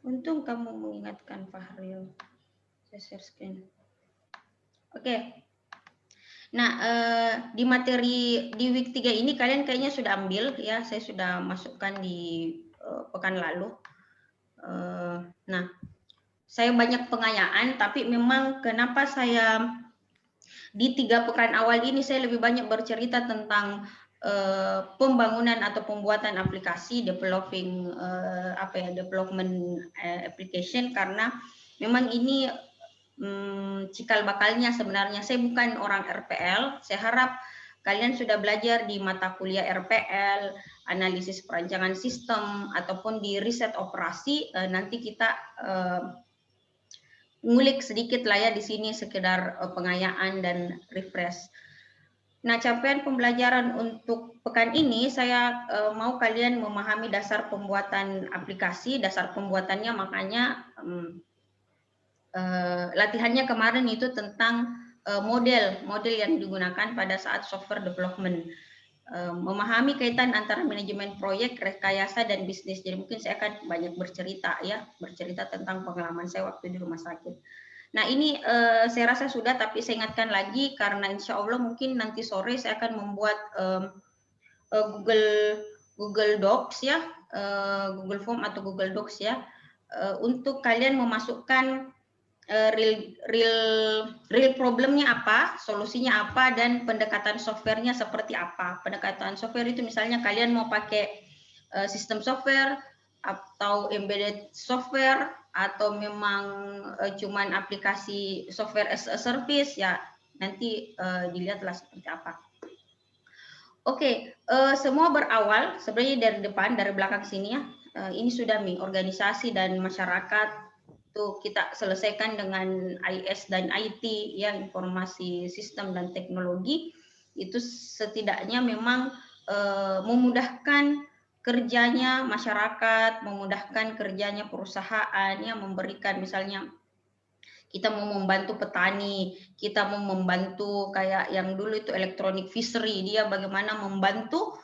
Untung kamu mengingatkan Fahril. Saya share screen. Oke. Nah, di materi di week 3 ini kalian kayaknya sudah ambil ya, saya sudah masukkan di pekan lalu. Nah, saya banyak pengayaan, tapi memang kenapa saya di 3 pekan awal ini saya lebih banyak bercerita tentang pembangunan atau pembuatan aplikasi, developing development application, karena memang ini cikal bakalnya sebenarnya. Saya bukan orang RPL, saya harap kalian sudah belajar di mata kuliah RPL, analisis perancangan sistem, ataupun di riset operasi. Nanti kita ngulik sedikit lah ya di sini, sekedar pengayaan dan refresh. Nah, capaian pembelajaran untuk pekan ini, saya mau kalian memahami dasar pembuatan aplikasi, dasar pembuatannya, makanya latihannya kemarin itu tentang model yang digunakan pada saat software development, memahami kaitan antara manajemen proyek, rekayasa, dan bisnis. Jadi mungkin saya akan banyak bercerita tentang pengalaman saya waktu di rumah sakit. Nah, ini saya rasa sudah, tapi saya ingatkan lagi karena insya Allah mungkin nanti sore saya akan membuat Google Docs ya, Google Form atau Google Docs ya, untuk kalian memasukkan real problemnya apa, solusinya apa, dan pendekatan softwarenya seperti apa. Pendekatan software itu misalnya kalian mau pakai sistem software atau embedded software, atau memang cuman aplikasi software as a service ya, nanti dilihatlah seperti apa. Oke, semua berawal sebenarnya dari depan, dari belakang sini ya. Ini sudah organisasi dan masyarakat itu kita selesaikan dengan IS dan IT ya, informasi sistem dan teknologi. Itu setidaknya memang memudahkan kerjanya masyarakat, memudahkan kerjanya perusahaan ya, memberikan misalnya kita mau membantu petani, kita mau membantu kayak yang dulu itu electronic fishery, dia bagaimana membantu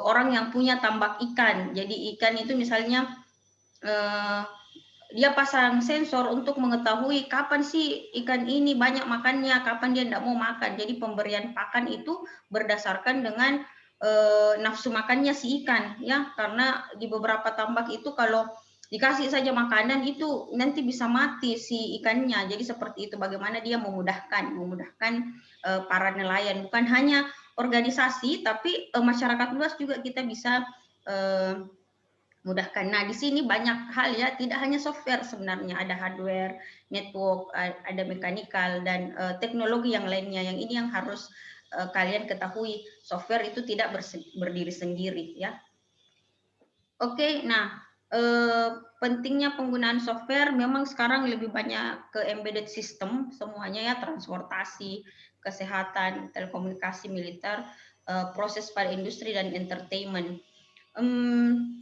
orang yang punya tambak ikan. Jadi ikan itu misalnya dia pasang sensor untuk mengetahui kapan sih ikan ini banyak makannya, kapan dia tidak mau makan. Jadi pemberian pakan itu berdasarkan dengan nafsu makannya si ikan ya, karena di beberapa tambak itu kalau dikasih saja makanan itu nanti bisa mati si ikannya. Jadi seperti itu, bagaimana dia memudahkan para nelayan, bukan hanya organisasi tapi masyarakat luas juga kita bisa mudahkan. Nah, di sini banyak hal ya, tidak hanya software sebenarnya, ada hardware, network, ada mekanikal, dan teknologi yang lainnya. Yang ini yang harus kalian ketahui, software itu tidak berdiri sendiri ya. Oke, nah pentingnya penggunaan software memang sekarang lebih banyak ke embedded system semuanya ya, transportasi, kesehatan, telekomunikasi, militer, proses pada industri dan entertainment.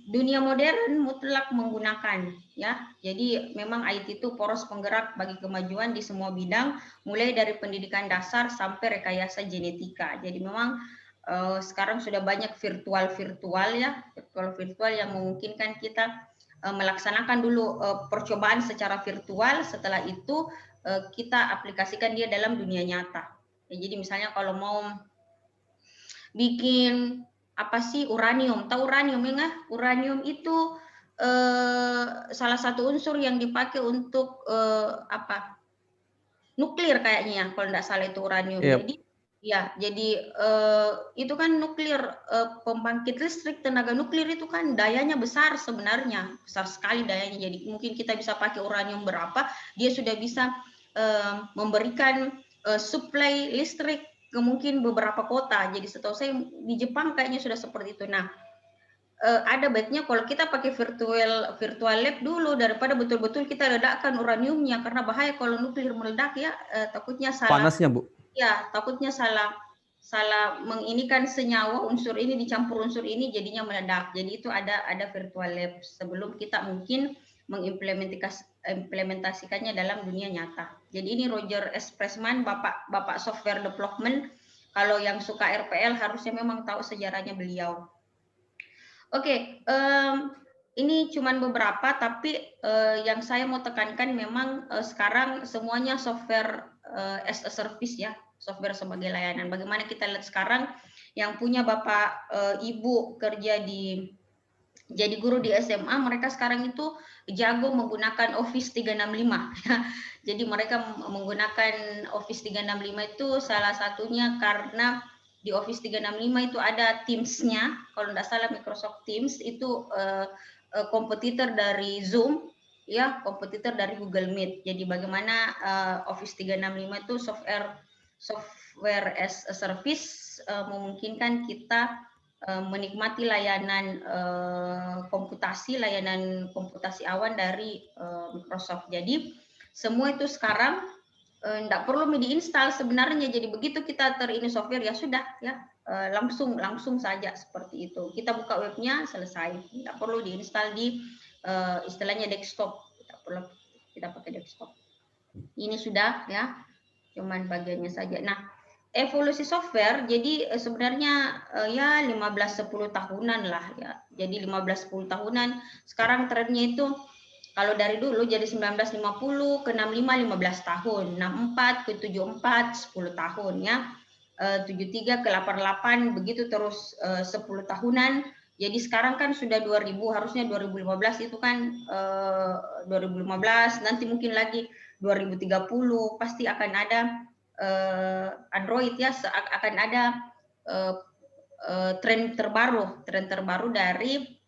Dunia modern mutlak menggunakan ya. Jadi memang IT itu poros penggerak bagi kemajuan di semua bidang, mulai dari pendidikan dasar sampai rekayasa genetika. Jadi memang sekarang sudah banyak virtual ya, virtual yang memungkinkan kita melaksanakan dulu percobaan secara virtual, setelah itu kita aplikasikan dia dalam dunia nyata. Ya, jadi misalnya kalau mau bikin apa sih uranium, tahu uranium ya? Uranium itu salah satu unsur yang dipakai untuk nuklir kayaknya, kalau tidak salah itu uranium. Yep. Jadi ya, jadi itu kan nuklir, pembangkit listrik tenaga nuklir itu kan dayanya besar sebenarnya, besar sekali dayanya. Jadi mungkin kita bisa pakai uranium berapa, dia sudah bisa memberikan suplai listrik ke mungkin beberapa kota. Jadi setahu saya di Jepang kayaknya sudah seperti itu. Nah, ada baiknya kalau kita pakai virtual lab dulu daripada betul-betul kita ledakkan uraniumnya, karena bahaya kalau nuklir meledak ya, takutnya salah. Panasnya, Bu. Ya, takutnya salah menginikan senyawa unsur ini dicampur unsur ini jadinya meledak. Jadi itu ada virtual lab sebelum kita mungkin mengimplementasikannya dalam dunia nyata. Jadi ini Roger S. Pressman, Bapak software development. Kalau yang suka RPL harusnya memang tahu sejarahnya beliau. Oke, ini cuman beberapa, tapi yang saya mau tekankan memang sekarang semuanya software as a service ya, software sebagai layanan. Bagaimana kita lihat sekarang yang punya bapak ibu kerja jadi guru di SMA, mereka sekarang itu jago menggunakan Office 365 ya. Jadi mereka menggunakan Office 365 itu salah satunya karena di Office 365 itu ada Teams-nya, kalau tidak salah Microsoft Teams itu kompetitor dari Zoom, ya, kompetitor dari Google Meet. Jadi bagaimana Office 365 itu software as a service memungkinkan kita menikmati layanan layanan komputasi awan dari Microsoft. Jadi semua itu sekarang tidak perlu diinstal sebenarnya. Jadi begitu kita terini software ya sudah ya, langsung saja seperti itu. Kita buka webnya selesai, tidak perlu diinstal di istilahnya desktop. Tidak perlu kita pakai desktop. Ini sudah ya, cuman bagiannya saja. Nah, evolusi software jadi sebenarnya ya 15-10 tahunan lah ya. Jadi 15-10 tahunan. Sekarang trennya itu kalau dari dulu jadi 1950 ke 65 15 tahun, 64 ke 74 10 tahun ya. 73 ke 88 begitu terus 10 tahunan. Jadi sekarang kan sudah 2000, harusnya 2015 itu kan 2015, nanti mungkin lagi 2030 pasti akan ada Android ya, akan ada tren terbaru dari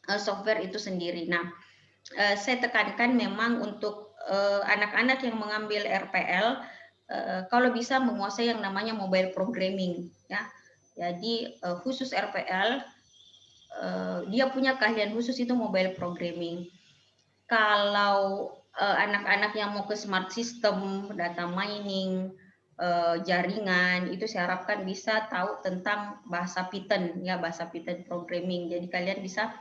software itu sendiri. Nah, saya tekankan memang untuk anak-anak yang mengambil RPL kalau bisa menguasai yang namanya mobile programming ya. Jadi khusus RPL dia punya keahlian khusus itu mobile programming. Kalau anak-anak yang mau ke smart system, data mining, jaringan, itu saya harapkan bisa tahu tentang bahasa Python ya, bahasa Python programming. Jadi kalian bisa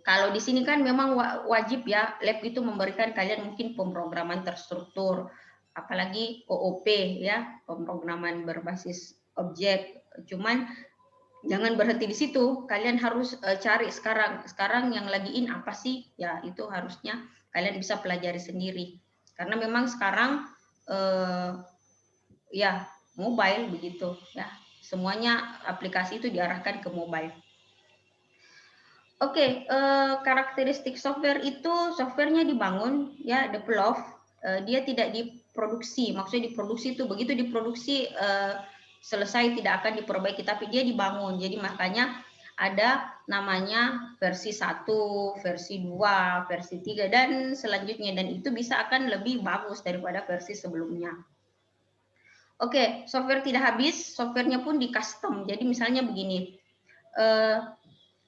kalau di sini kan memang wajib ya, lab itu memberikan kalian mungkin pemrograman terstruktur, apalagi OOP ya, pemrograman berbasis objek. Cuman jangan berhenti di situ, kalian harus cari sekarang yang lagi in apa sih ya, itu harusnya kalian bisa pelajari sendiri karena memang sekarang ya mobile begitu ya, semuanya aplikasi itu diarahkan ke mobile. Oke, karakteristik software itu softwarenya dibangun ya, develop, dia tidak diproduksi, maksudnya diproduksi itu begitu diproduksi selesai tidak akan diperbaiki, tapi dia dibangun. Jadi makanya ada namanya versi 1, versi 2, versi 3 dan selanjutnya, dan itu bisa akan lebih bagus daripada versi sebelumnya. Oke, software tidak habis, softwarenya pun di custom. Jadi misalnya begini,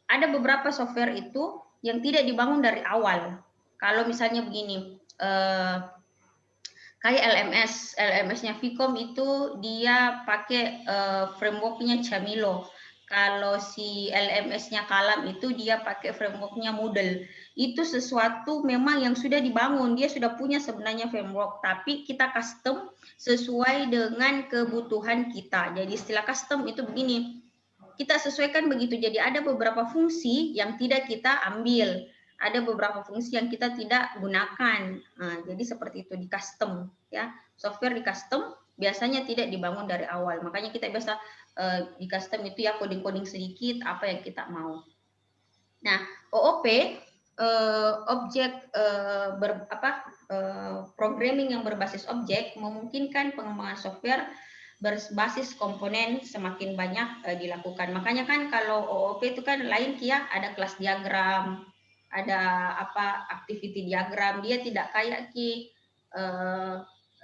ada beberapa software itu yang tidak dibangun dari awal. Kalau misalnya begini, kayak LMS-nya Vicom itu dia pakai framework-nya Camilo. Kalau si LMS-nya Kalam itu dia pakai framework-nya Moodle. Itu sesuatu memang yang sudah dibangun, dia sudah punya sebenarnya framework, tapi kita custom sesuai dengan kebutuhan kita. Jadi istilah custom itu begini, kita sesuaikan begitu. Jadi ada beberapa fungsi yang tidak kita ambil, ada beberapa fungsi yang kita tidak gunakan. Nah, jadi seperti itu di custom ya. Software di custom biasanya tidak dibangun dari awal. Makanya kita biasa di custom itu ya coding-coding sedikit apa yang kita mau. Nah, OOP objek programming yang berbasis objek memungkinkan pengembangan software berbasis komponen semakin banyak dilakukan. Makanya kan kalau OOP itu kan lain ya, ada kelas diagram, ada apa activity diagram, dia tidak kayak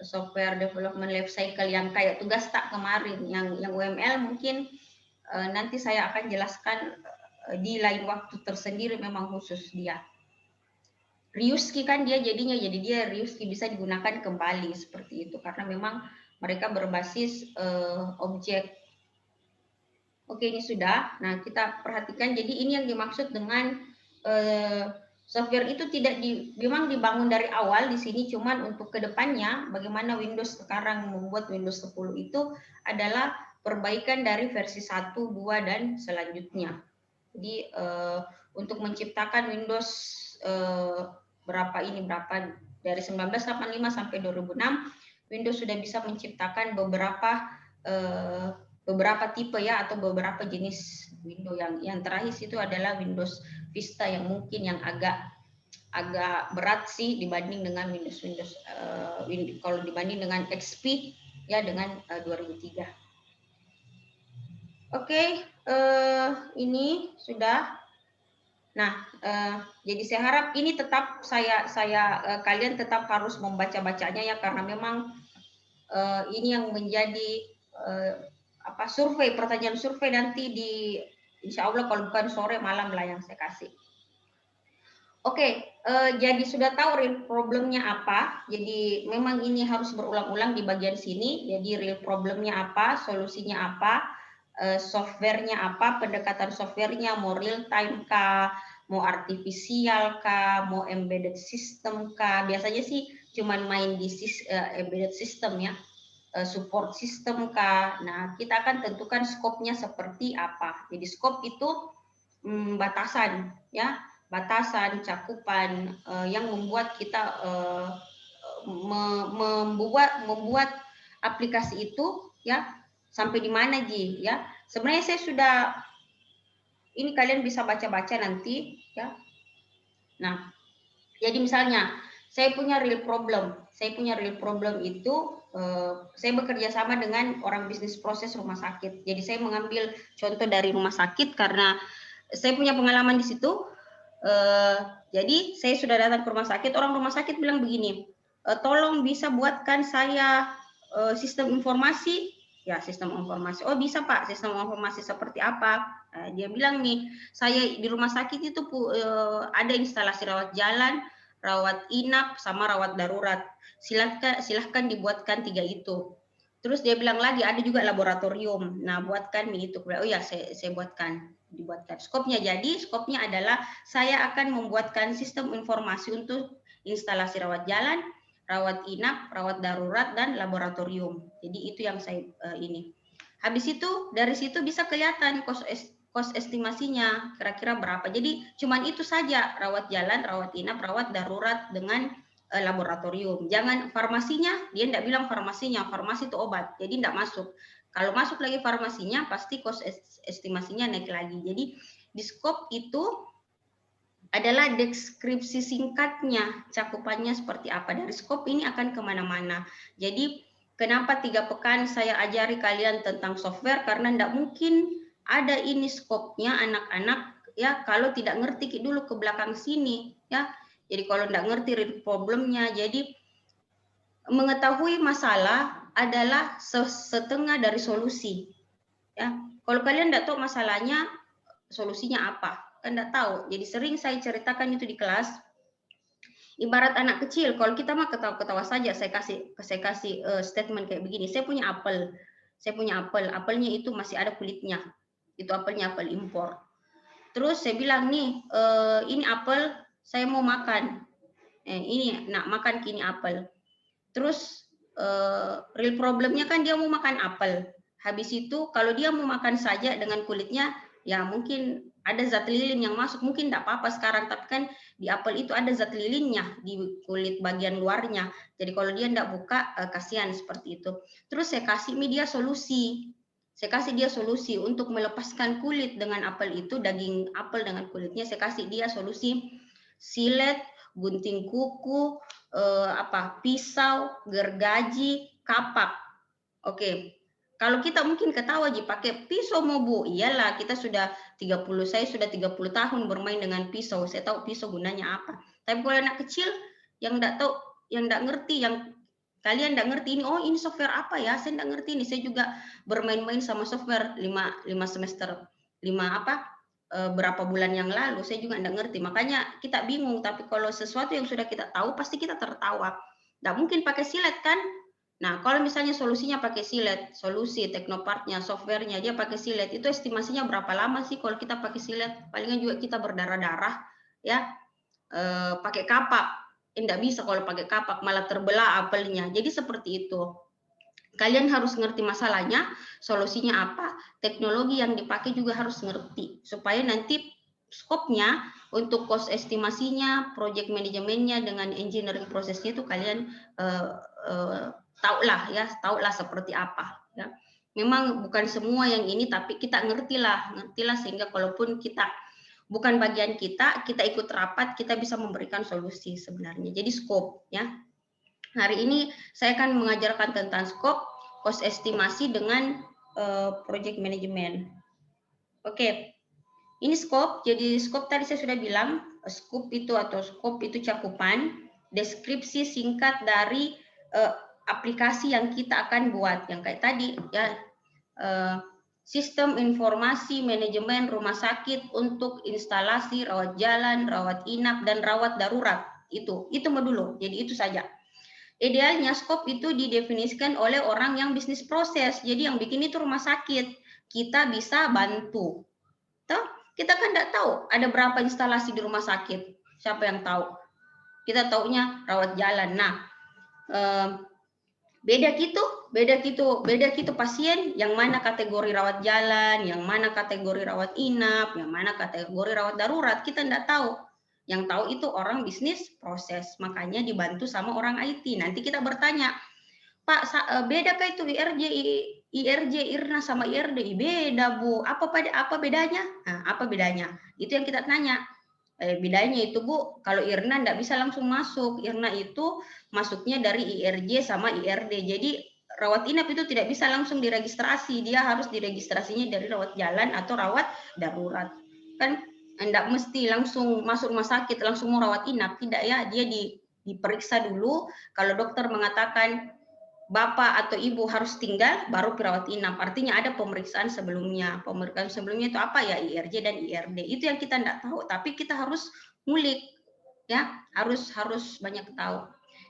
software development life cycle yang kayak tugas tak kemarin, yang UML mungkin nanti saya akan jelaskan di lain waktu tersendiri, memang khusus dia. Reuse kan dia jadinya, jadi dia reuse bisa digunakan kembali seperti itu karena memang mereka berbasis objek. Oke, ini sudah. Nah, kita perhatikan. Jadi ini yang dimaksud dengan software itu tidak memang dibangun dari awal di sini, cuman untuk kedepannya bagaimana Windows sekarang membuat Windows 10 itu adalah perbaikan dari versi 1, 2 dan selanjutnya. Jadi untuk menciptakan Windows berapa dari 1985 sampai 2006 Windows sudah bisa menciptakan beberapa tipe ya, atau beberapa jenis Windows. Yang terakhir itu adalah Windows Vista yang mungkin yang agak berat sih dibanding dengan Windows kalau dibanding dengan XP ya, dengan 2003. Oke, ini sudah. Nah, jadi saya harap ini tetap kalian tetap harus membaca-bacanya ya, karena memang ini yang menjadi pertanyaan survei nanti di insya Allah, kalau bukan sore malam lah yang saya kasih. Oke, jadi sudah tahu real problemnya apa. Jadi memang ini harus berulang-ulang di bagian sini. Jadi real problemnya apa, solusinya apa, softwarenya apa, pendekatan softwarenya mau real time kah, mau artifisial kah, mau embedded system kah. Biasanya sih cuman main di embedded system ya, support system kah. Nah, kita akan tentukan skopnya seperti apa. Jadi skop itu batasan ya, batasan cakupan yang membuat kita membuat aplikasi itu ya sampai di mana Ji ya. Sebenarnya saya sudah, ini kalian bisa baca-baca nanti ya. Nah, jadi misalnya saya punya real problem itu saya bekerja sama dengan orang bisnis proses rumah sakit. Jadi saya mengambil contoh dari rumah sakit karena saya punya pengalaman di situ. Jadi saya sudah datang ke rumah sakit, orang rumah sakit bilang begini, tolong bisa buatkan saya sistem informasi. Ya, sistem informasi. Oh bisa Pak, sistem informasi seperti apa? Dia bilang nih, saya di rumah sakit itu ada instalasi rawat jalan, rawat inap, sama rawat darurat. Silahkan dibuatkan 3 itu. Terus dia bilang lagi ada juga laboratorium. Nah, buatkan itu. Oh ya, saya dibuatkan skopnya. Jadi skopnya adalah saya akan membuatkan sistem informasi untuk instalasi rawat jalan, rawat inap, rawat darurat, dan laboratorium. Jadi itu yang saya ini. Habis itu dari situ bisa kelihatan cost estimasinya kira-kira berapa. Jadi cuman itu saja, rawat jalan, rawat inap, rawat darurat dengan laboratorium. Jangan farmasinya, dia tidak bilang farmasinya, farmasi itu obat, jadi tidak masuk. Kalau masuk lagi farmasinya, pasti cost estimasinya naik lagi. Jadi di skop itu adalah deskripsi singkatnya, cakupannya seperti apa. Dari skop ini akan kemana-mana. Jadi kenapa 3 pekan saya ajari kalian tentang software, karena tidak mungkin ada ini skopnya anak-anak ya kalau tidak ngerti dulu ke belakang sini ya. Jadi kalau tidak ngerti problemnya, jadi mengetahui masalah adalah setengah dari solusi. Ya, kalau kalian tidak tahu masalahnya, solusinya apa? Kan tidak tahu. Jadi sering saya ceritakan itu di kelas. Ibarat anak kecil, kalau kita mah ketawa-ketawa saja. Saya kasih statement kayak begini. Saya punya apel. Apelnya itu masih ada kulitnya. Itu apelnya apel impor. Terus saya bilang nih, ini apel, saya mau makan. Ini nak makan kini apel. Terus real problemnya kan dia mau makan apel. Habis itu kalau dia mau makan saja dengan kulitnya, ya mungkin ada zat lilin yang masuk, mungkin tidak apa-apa sekarang, tapi kan di apel itu ada zat lilinnya di kulit bagian luarnya. Jadi kalau dia tidak buka, kasihan seperti itu. Terus saya kasih dia solusi. Saya kasih dia solusi untuk melepaskan kulit dengan apel itu, daging apel dengan kulitnya. Saya kasih dia solusi silet, gunting kuku, pisau, gergaji, kapak. Oke. Kalau kita mungkin ketawa aja pakai pisau mau Bu. Iyalah, saya sudah 30 tahun bermain dengan pisau. Saya tahu pisau gunanya apa. Tapi kalau anak kecil yang enggak tahu, yang enggak ngerti, yang kalian enggak ngerti ini, oh ini software apa ya? Saya enggak ngerti ini. Saya juga bermain-main sama software 5 semester, berapa bulan yang lalu, saya juga enggak ngerti. Makanya kita bingung, tapi kalau sesuatu yang sudah kita tahu, pasti kita tertawa. Enggak mungkin pakai silet kan? Nah, kalau misalnya solusinya pakai silet, solusi teknopartnya, softwarenya dia pakai silet, itu estimasinya berapa lama sih kalau kita pakai silet? Palingan juga kita berdarah-darah, ya. Pakai kapak, enggak bisa kalau pakai kapak, malah terbelah apelnya. Jadi seperti itu. Kalian harus ngerti masalahnya, solusinya apa, teknologi yang dipakai juga harus ngerti, supaya nanti skopnya, untuk cost estimasinya, project manajemennya dengan engineering prosesnya itu kalian tahulah seperti apa ya. Memang bukan semua yang ini, tapi kita ngertilah sehingga kalaupun kita bukan bagian kita ikut rapat, kita bisa memberikan solusi sebenarnya. Jadi skop ya. Hari ini saya akan mengajarkan tentang skop, cost estimasi dengan project management. Oke. Ini skop. Jadi skop tadi saya sudah bilang, skop itu cakupan deskripsi singkat dari aplikasi yang kita akan buat, yang kayak tadi ya, sistem informasi manajemen rumah sakit untuk instalasi rawat jalan, rawat inap, dan rawat darurat. Itu dulu. Jadi itu saja. Idealnya skop itu didefinisikan oleh orang yang bisnis proses. Jadi yang bikin itu rumah sakit. Kita bisa bantu. Toh, kita kan tidak tahu ada berapa instalasi di rumah sakit. Siapa yang tahu? Kita taunya rawat jalan. Nah, beda gitu pasien, yang mana kategori rawat jalan, yang mana kategori rawat inap, yang mana kategori rawat darurat, kita tidak tahu. Yang tahu itu orang bisnis proses, makanya dibantu sama orang IT. Nanti kita bertanya, Pak, bedakah itu IRJ, IRNA sama IRD? Beda, Bu. Apa bedanya? Nah, apa bedanya? Itu yang kita tanya. Bedanya itu, Bu, kalau IRNA tidak bisa langsung masuk. IRNA itu masuknya dari IRJ sama IRD. Jadi rawat inap itu tidak bisa langsung diregistrasi. Dia harus diregistrasinya dari rawat jalan atau rawat darurat. Kan tidak mesti langsung masuk rumah sakit, langsung mau rawat inap. Tidak ya, dia diperiksa dulu. Kalau dokter mengatakan Bapak atau Ibu harus tinggal, baru perawat inap. Artinya ada pemeriksaan sebelumnya. Pemeriksaan sebelumnya itu apa ya? IRJ dan IRD. Itu yang kita tidak tahu, tapi kita harus ngulik, ya, harus banyak tahu.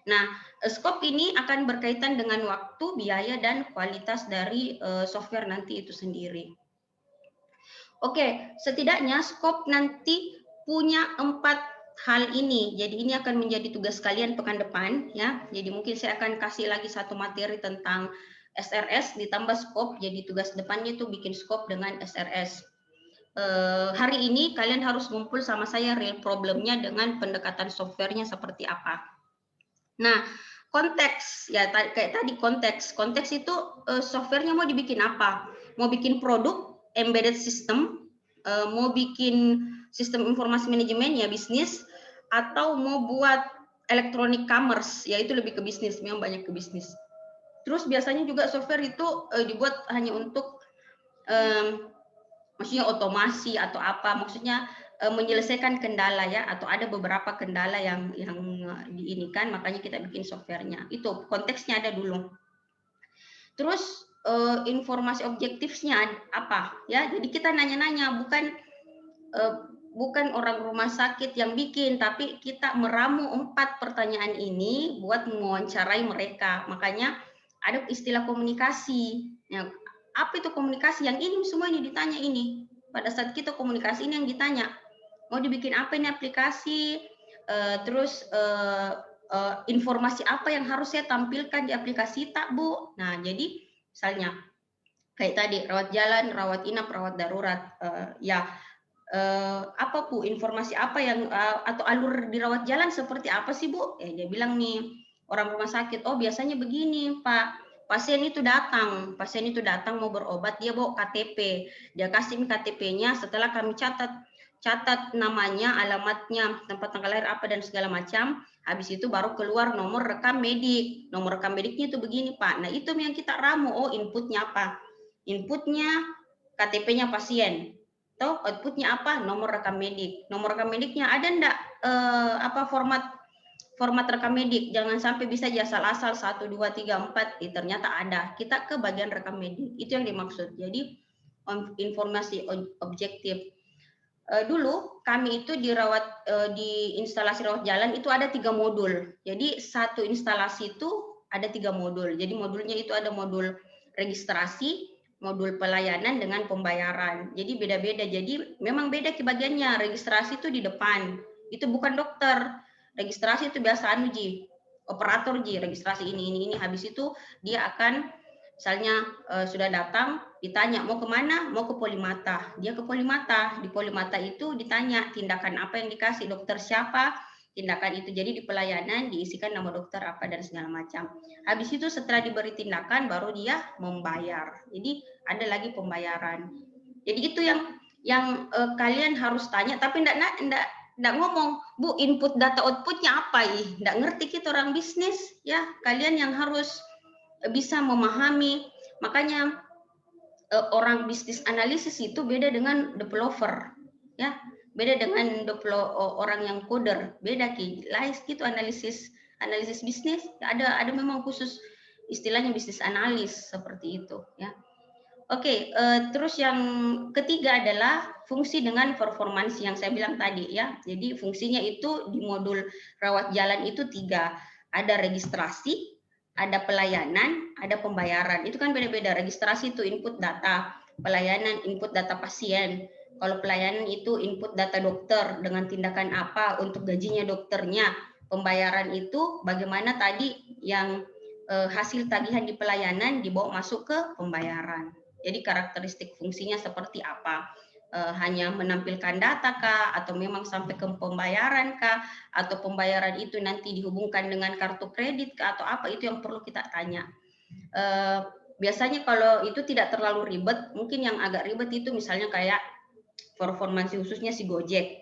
Nah, skop ini akan berkaitan dengan waktu, biaya, dan kualitas dari software nanti itu sendiri. Oke, setidaknya skop nanti punya 4 hal ini. Jadi ini akan menjadi tugas kalian pekan depan ya. Jadi mungkin saya akan kasih lagi satu materi tentang SRS ditambah skop. Jadi tugas depannya itu bikin skop dengan SRS. Hari ini kalian harus ngumpul sama saya real problemnya dengan pendekatan softwarenya seperti apa. Nah, konteks ya kayak tadi konteks itu softwarenya mau dibikin apa? Mau bikin produk embedded system, mau bikin sistem informasi manajemen ya bisnis, atau mau buat electronic commerce, ya itu lebih ke bisnis, memang banyak ke bisnis. Terus biasanya juga software itu dibuat hanya untuk maksudnya otomasi atau apa, maksudnya menyelesaikan kendala ya, atau ada beberapa kendala yang diinikan, makanya kita bikin softwarenya. Itu konteksnya ada dulu. Terus informasi objektifnya apa ya? Jadi kita nanya-nanya, bukan orang rumah sakit yang bikin, tapi kita meramu 4 pertanyaan ini buat mewawancarai mereka. Makanya ada istilah komunikasi. Ya, apa itu komunikasi? Yang ini semua ini ditanya ini. Pada saat kita komunikasi ini yang ditanya. Mau dibikin apa ini aplikasi? Terus informasi apa yang harus saya tampilkan di aplikasi tak, Bu? Nah, jadi misalnya kayak tadi rawat jalan, rawat inap, rawat darurat, apa Bu, informasi apa yang atau alur dirawat jalan seperti apa sih Bu? Dia bilang nih orang rumah sakit, oh biasanya begini Pak, pasien itu datang mau berobat, dia bawa KTP, dia kasih KTP-nya, setelah kami catat namanya, alamatnya, tempat tanggal lahir apa dan segala macam. Habis itu baru keluar nomor rekam medik. Nomor rekam mediknya itu begini Pak. Nah itu yang kita ramu. Oh inputnya apa? Inputnya KTP-nya pasien. Atau outputnya apa? Nomor rekam medik. Nomor rekam mediknya ada enggak format rekam medik? Jangan sampai bisa asal-asal 1, 2, 3, 4. Ternyata ada. Kita ke bagian rekam medik. Itu yang dimaksud. Jadi informasi objektif. Dulu kami itu di instalasi rawat jalan itu ada 3 modul. Jadi satu instalasi itu ada 3 modul. Jadi modulnya itu ada modul registrasi, modul pelayanan dengan pembayaran. Jadi beda-beda. Jadi memang beda kebagiannya. Registrasi itu di depan. Itu bukan dokter. Registrasi itu biasa operator registrasi ini. Habis itu dia akan Misalnya sudah datang, ditanya mau kemana, mau ke Polimata, dia ke Polimata. Di Polimata itu ditanya tindakan apa yang dikasih, dokter siapa, tindakan itu. Jadi di pelayanan diisikan nama dokter apa dan segala macam. Habis itu setelah diberi tindakan baru dia membayar. Jadi ada lagi pembayaran. Jadi itu yang kalian harus tanya, tapi enggak ngomong, Bu, input data outputnya apa ih? Enggak ngerti kita orang bisnis, ya. Kalian yang harus bisa memahami. Makanya orang bisnis analisis itu beda dengan developer, ya. Beda dengan orang yang coder, beda gitu analisis bisnis. Ada memang khusus istilahnya bisnis analis seperti itu, ya. Oke, terus yang ketiga adalah fungsi dengan performansi yang saya bilang tadi, ya. Jadi fungsinya itu di modul rawat jalan itu 3. Ada registrasi, ada pelayanan, ada pembayaran. Itu kan beda-beda. Registrasi itu input data, pelayanan input data pasien. Kalau pelayanan itu input data dokter dengan tindakan apa untuk gajinya dokternya. Pembayaran itu bagaimana tadi yang hasil tagihan di pelayanan dibawa masuk ke pembayaran. Jadi karakteristik fungsinya seperti apa? Hanya menampilkan data kah, atau memang sampai ke pembayaran kah, atau pembayaran itu nanti dihubungkan dengan kartu kredit kah, atau apa, itu yang perlu kita tanya. Biasanya kalau itu tidak terlalu ribet, mungkin yang agak ribet itu misalnya kayak performansi khususnya si Gojek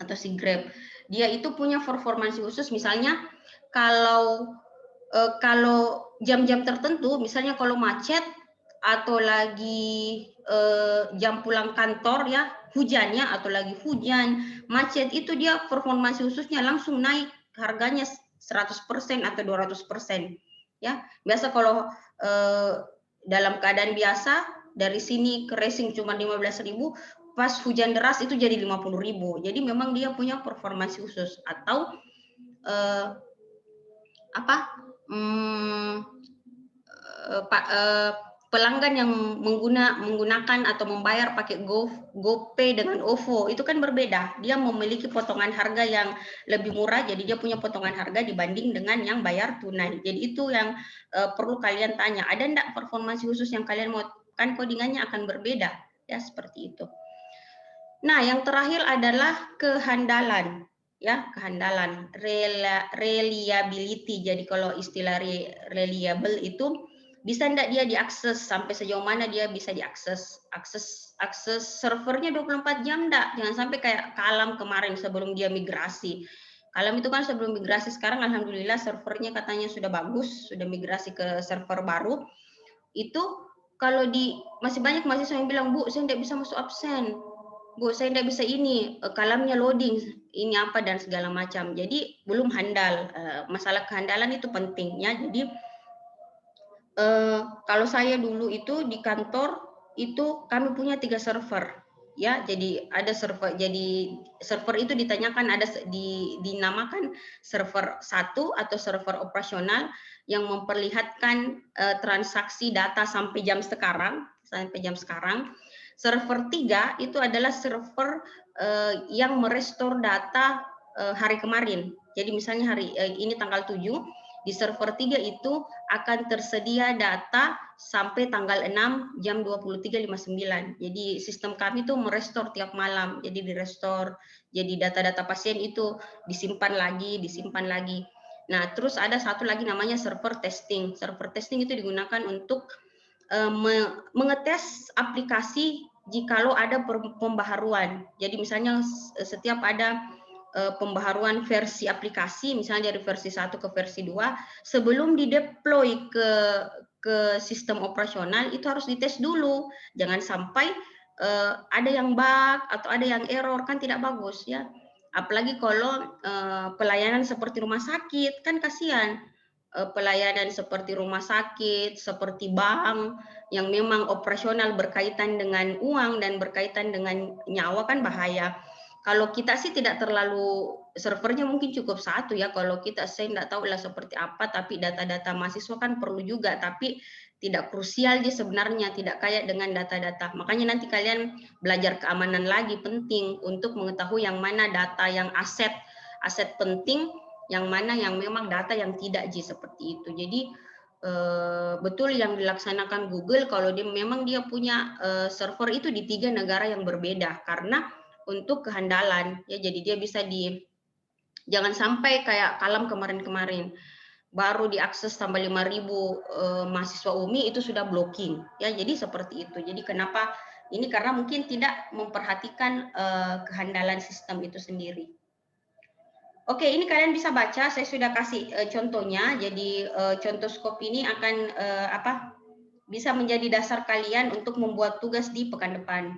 atau si Grab. Dia itu punya performansi khusus, misalnya kalau jam-jam tertentu, misalnya kalau macet atau lagi jam pulang kantor, ya, hujannya atau lagi hujan, macet, itu dia performansi khususnya langsung naik harganya 100% atau 200%, ya. Biasa kalau dalam keadaan biasa dari sini ke racing cuma 15.000, pas hujan deras itu jadi 50.000. Jadi memang dia punya performansi khusus. Atau pelanggan yang menggunakan atau membayar pakai GoPay dengan OVO, itu kan berbeda. Dia memiliki potongan harga yang lebih murah, jadi dia punya potongan harga dibanding dengan yang bayar tunai. Jadi itu yang perlu kalian tanya. Ada enggak performansi khusus yang kalian mau, kan codingannya akan berbeda, ya, seperti itu. Nah, yang terakhir adalah kehandalan, ya, kehandalan, reliability. Jadi kalau istilah reliable itu bisa enggak dia diakses, sampai sejauh mana dia bisa diakses, akses servernya 24 jam enggak, jangan sampai kayak Kalam kemarin sebelum dia migrasi. Kalam itu kan sebelum migrasi, sekarang alhamdulillah servernya katanya sudah bagus, sudah migrasi ke server baru. Itu kalau masih banyak mahasiswa yang bilang, Bu, saya enggak bisa masuk absen. Bu, saya tidak bisa ini, Kalamnya loading, ini apa dan segala macam. Jadi belum handal. Masalah kehandalan itu penting, ya. Jadi kalau saya dulu itu di kantor itu kami punya 3 server, ya. Jadi ada server, jadi server itu ditanyakan ada dinamakan server 1 atau server operasional yang memperlihatkan transaksi data sampai jam sekarang. Server 3 itu adalah server yang merestore data hari kemarin. Jadi misalnya hari ini tanggal 7, di server 3 itu akan tersedia data sampai tanggal 6 jam 23.59. Jadi sistem kami itu merestore tiap malam. Jadi direstore. Jadi data-data pasien itu disimpan lagi. Nah, terus ada satu lagi namanya server testing. Server testing itu digunakan untuk mengetes aplikasi jikalau ada pembaharuan. Jadi misalnya setiap ada pembaharuan versi aplikasi, misalnya dari versi 1 ke versi 2, sebelum dideploy ke sistem operasional itu harus dites dulu. Jangan sampai ada yang bug atau ada yang error, kan tidak bagus, ya. Apalagi kalau pelayanan seperti rumah sakit, kan kasihan. Pelayanan seperti rumah sakit, seperti bank, yang memang operasional berkaitan dengan uang dan berkaitan dengan nyawa, kan bahaya. Kalau kita sih tidak terlalu, servernya mungkin cukup 1, ya. Kalau kita, saya tidak tahu lah seperti apa, tapi data-data mahasiswa kan perlu juga, tapi tidak krusial dia sebenarnya, tidak kayak dengan data-data. Makanya nanti kalian belajar keamanan lagi, penting untuk mengetahui yang mana data yang aset penting, yang mana yang memang data yang tidak, seperti itu. Jadi betul yang dilaksanakan Google kalau memang dia punya server itu di 3 negara yang berbeda karena untuk kehandalan ya, jadi dia bisa jangan sampai kayak Kalam kemarin-kemarin baru diakses tambah 5.000 mahasiswa UMI itu sudah blocking ya, jadi seperti itu. Jadi kenapa ini, karena mungkin tidak memperhatikan kehandalan sistem itu sendiri. Oke, ini kalian bisa baca, saya sudah kasih contohnya. Jadi contoh skop ini akan bisa menjadi dasar kalian untuk membuat tugas di pekan depan.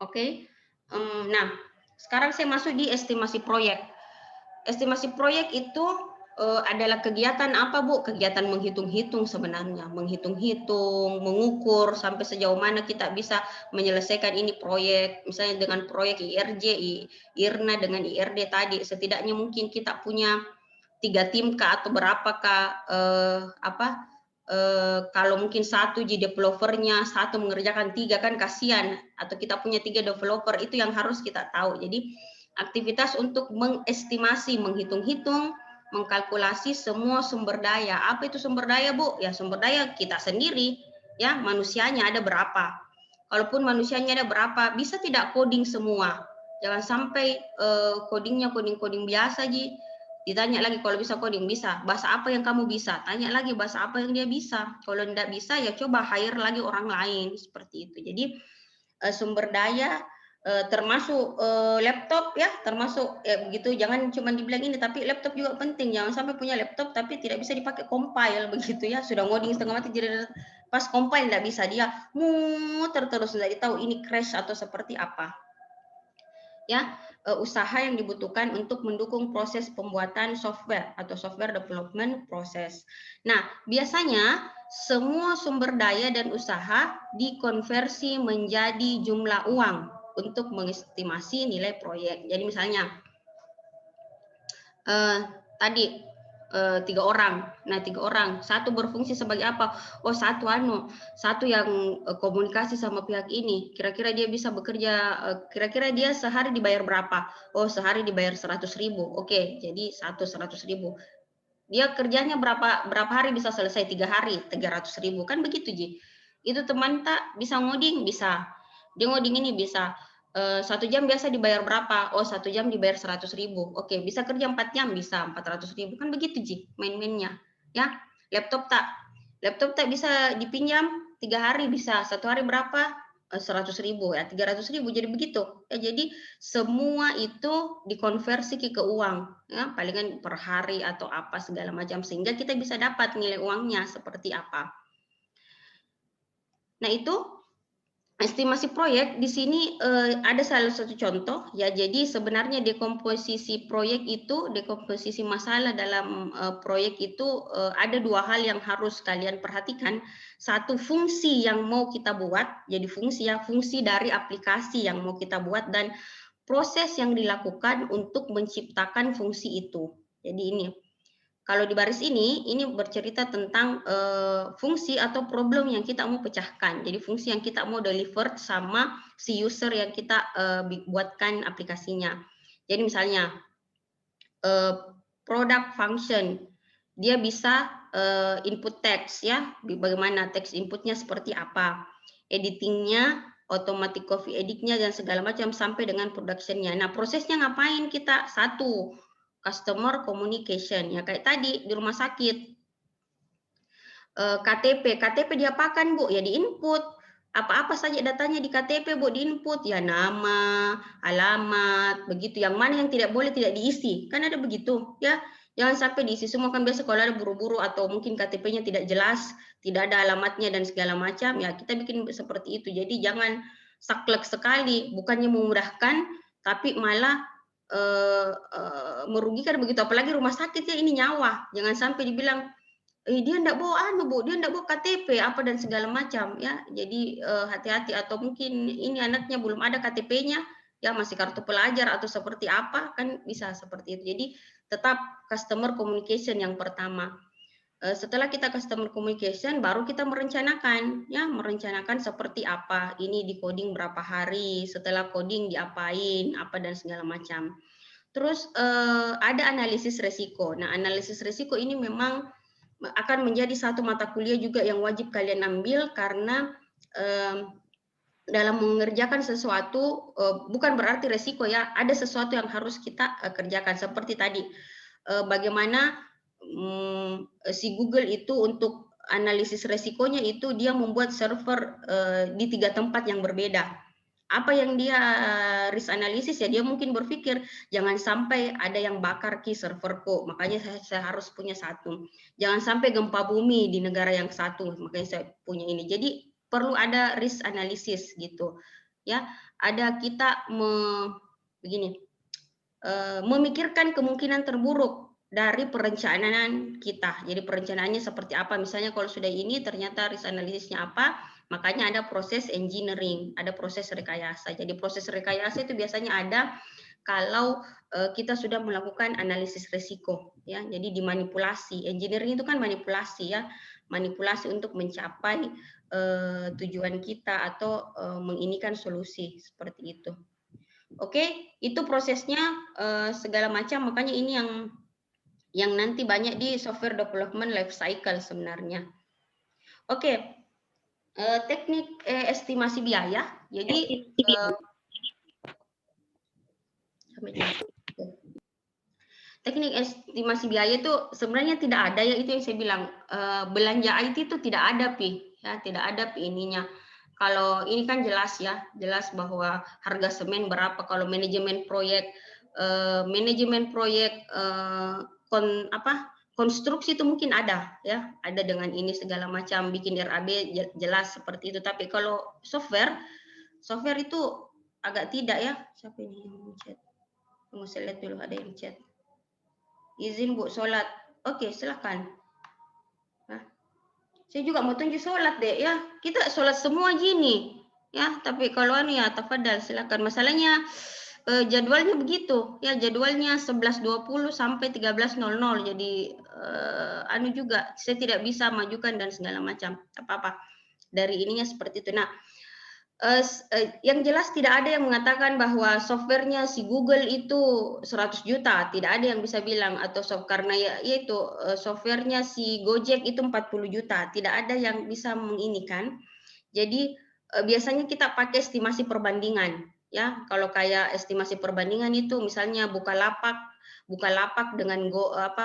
Oke, nah sekarang saya masuk di estimasi proyek. Estimasi proyek itu adalah kegiatan apa, Bu? Kegiatan menghitung-hitung sebenarnya, menghitung-hitung, mengukur sampai sejauh mana kita bisa menyelesaikan ini proyek, misalnya dengan proyek IRJ, IRNA dengan IRD tadi, setidaknya mungkin kita punya 3 tim kah atau berapakah kalau mungkin satu jadi developernya, satu mengerjakan 3 kan kasihan, atau kita punya 3 developer, itu yang harus kita tahu. Jadi aktivitas untuk mengestimasi, menghitung-hitung, mengkalkulasi semua sumber daya. Apa itu sumber daya, Bu? Ya sumber daya kita sendiri, ya manusianya ada berapa. Kalaupun manusianya ada berapa, bisa tidak coding semua. Jangan sampai codingnya coding biasa, Ji. Ditanya lagi kalau bisa coding, bisa. Bahasa apa yang kamu bisa? Tanya lagi bahasa apa yang dia bisa. Kalau tidak bisa, ya coba hire lagi orang lain. Seperti itu. Jadi sumber daya termasuk laptop ya, termasuk begitu. Jangan cuma dibilang ini, tapi laptop juga penting. Jangan sampai punya laptop tapi tidak bisa dipakai compile begitu ya. Sudah ngoding setengah mati, jadi pas compile tidak bisa, dia muter terus, tidak tahu ini crash atau seperti apa. Ya, usaha yang dibutuhkan untuk mendukung proses pembuatan software atau software development proses. Nah, biasanya semua sumber daya dan usaha dikonversi menjadi jumlah uang untuk mengestimasi nilai proyek. Jadi misalnya tadi 3 orang. Nah, 3 orang, satu berfungsi sebagai apa? Oh, satu yang komunikasi sama pihak ini. Kira-kira dia bisa bekerja, kira-kira dia sehari dibayar berapa? Oh, sehari dibayar 100.000. Oke, jadi 100.000. Dia kerjanya berapa hari bisa selesai? 3 hari, 300.000. Kan begitu, Ji. Itu teman tak bisa ngoding, bisa. Dia ngoding ini bisa. 1 jam biasa dibayar berapa? Oh, 1 jam dibayar 100.000. Oke, bisa kerja 4 jam, bisa 400.000. Kan begitu, Ji, main-mainnya. Ya, laptop tak bisa dipinjam 3 hari, bisa 1 hari berapa? 100.000 ya, 300.000. Jadi begitu ya. Jadi semua itu dikonversi ke uang ya, palingan per hari atau apa segala macam, sehingga kita bisa dapat nilai uangnya seperti apa. Nah, itu estimasi proyek. Di sini ada salah satu contoh ya. Jadi sebenarnya dekomposisi proyek itu, dekomposisi masalah dalam proyek itu ada 2 hal yang harus kalian perhatikan. Satu, fungsi yang mau kita buat, jadi fungsi dari aplikasi yang mau kita buat, dan proses yang dilakukan untuk menciptakan fungsi itu. Jadi ini, kalau di baris ini bercerita tentang fungsi atau problem yang kita mau pecahkan. Jadi fungsi yang kita mau deliver sama si user yang kita buatkan aplikasinya. Jadi misalnya product function, dia bisa input teks ya, bagaimana teks inputnya seperti apa, editingnya, automatic copy editnya dan segala macam sampai dengan productionnya. Nah, prosesnya ngapain kita? Satu, customer communication ya, kayak tadi di rumah sakit. KTP diapakan, Bu? Ya diinput. Apa-apa saja datanya di KTP, Bu, diinput. Ya nama, alamat, begitu. Yang mana yang tidak boleh tidak diisi. Kan ada begitu, ya. Jangan sampai diisi semua, kan biasa kalau ada buru-buru atau mungkin KTP-nya tidak jelas, tidak ada alamatnya dan segala macam, ya kita bikin seperti itu. Jadi jangan saklek sekali, bukannya memudahkan tapi malah merugikan begitu. Apalagi rumah sakit ya, ini nyawa. Jangan sampai dibilang dia enggak bawa Bu, dia enggak bawa KTP apa dan segala macam ya. Jadi hati-hati, atau mungkin ini anaknya belum ada KTP-nya, ya masih kartu pelajar atau seperti apa, kan bisa seperti itu. Jadi tetap customer communication yang pertama. Setelah kita customer communication, baru kita merencanakan ya, merencanakan seperti apa, ini di coding berapa hari, setelah coding diapain, apa dan segala macam. Terus ada analisis resiko. Nah, analisis resiko ini memang akan menjadi satu mata kuliah juga yang wajib kalian ambil, karena dalam mengerjakan sesuatu bukan berarti resiko ya, ada sesuatu yang harus kita kerjakan seperti tadi bagaimana si Google itu untuk analisis resikonya itu dia membuat server di 3 tempat yang berbeda. Apa yang dia risk analisis ya, dia mungkin berpikir jangan sampai ada yang bakar ki serverku, makanya saya harus punya satu. Jangan sampai gempa bumi di negara yang satu, makanya saya punya ini. Jadi perlu ada risk analisis gitu ya. Ada kita begini memikirkan kemungkinan terburuk dari perencanaan kita. Jadi perencanaannya seperti apa, misalnya kalau sudah ini ternyata risk analisisnya apa, makanya ada proses engineering, ada proses rekayasa. Jadi proses rekayasa itu biasanya ada kalau kita sudah melakukan analisis risiko ya. Jadi dimanipulasi. Engineering itu kan manipulasi ya, manipulasi untuk mencapai tujuan kita atau menginikan solusi seperti itu. Oke, itu prosesnya segala macam, makanya ini yang nanti banyak di software development life cycle sebenarnya. Oke, teknik estimasi biaya. Jadi teknik estimasi biaya itu sebenarnya tidak ada ya, itu yang saya bilang belanja IT itu tidak ada ya, tidak ada ininya. Kalau ini kan jelas ya, jelas bahwa harga semen berapa. Kalau manajemen proyek konstruksi itu mungkin ada ya, ada dengan ini segala macam, bikin RAB jelas seperti itu. Tapi kalau software itu agak tidak ya. Siapa ini yang chat? Tunggu saya lihat dulu, ada yang chat. Izin Bu sholat. Oke, silakan. Nah, saya juga mau tunjuk sholat deh ya. Kita sholat semua gini ya. Tapi kalau anu ya, tafadhal silakan. Masalahnya jadwalnya begitu ya, jadwalnya 11.20 sampai 13.00. Jadi anu juga saya tidak bisa majukan dan segala macam. Apa-apa dari ininya seperti itu. Nah, yang jelas tidak ada yang mengatakan bahwa softwarenya si Google itu 100 juta, tidak ada yang bisa bilang, atau karena yaitu softwarenya si Gojek itu 40 juta, tidak ada yang bisa menginikan. Jadi biasanya kita pakai estimasi perbandingan ya. Kalau kayak estimasi perbandingan itu misalnya Bukalapak dengan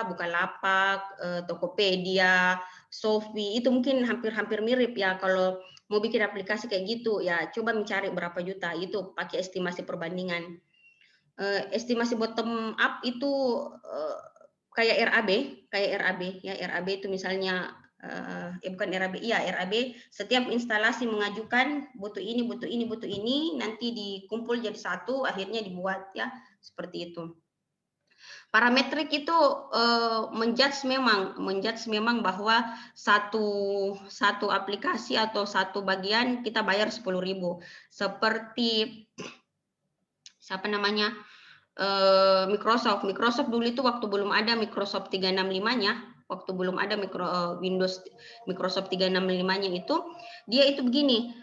Bukalapak, Tokopedia, Shopee itu mungkin hampir mirip ya. Kalau mau bikin aplikasi kayak gitu ya, coba mencari berapa juta, itu pakai estimasi perbandingan. Estimasi bottom up itu kayak RAB ya. RAB itu misalnya bukan RAB, iya RAB, setiap instalasi mengajukan butuh ini, nanti dikumpul jadi satu, akhirnya dibuat ya, seperti itu. Parametrik itu menjudge memang bahwa satu aplikasi atau satu bagian kita bayar 10.000. Seperti siapa namanya? Microsoft dulu itu waktu belum ada Microsoft 365-nya, waktu belum ada Windows Microsoft 365-nya itu, dia itu begini,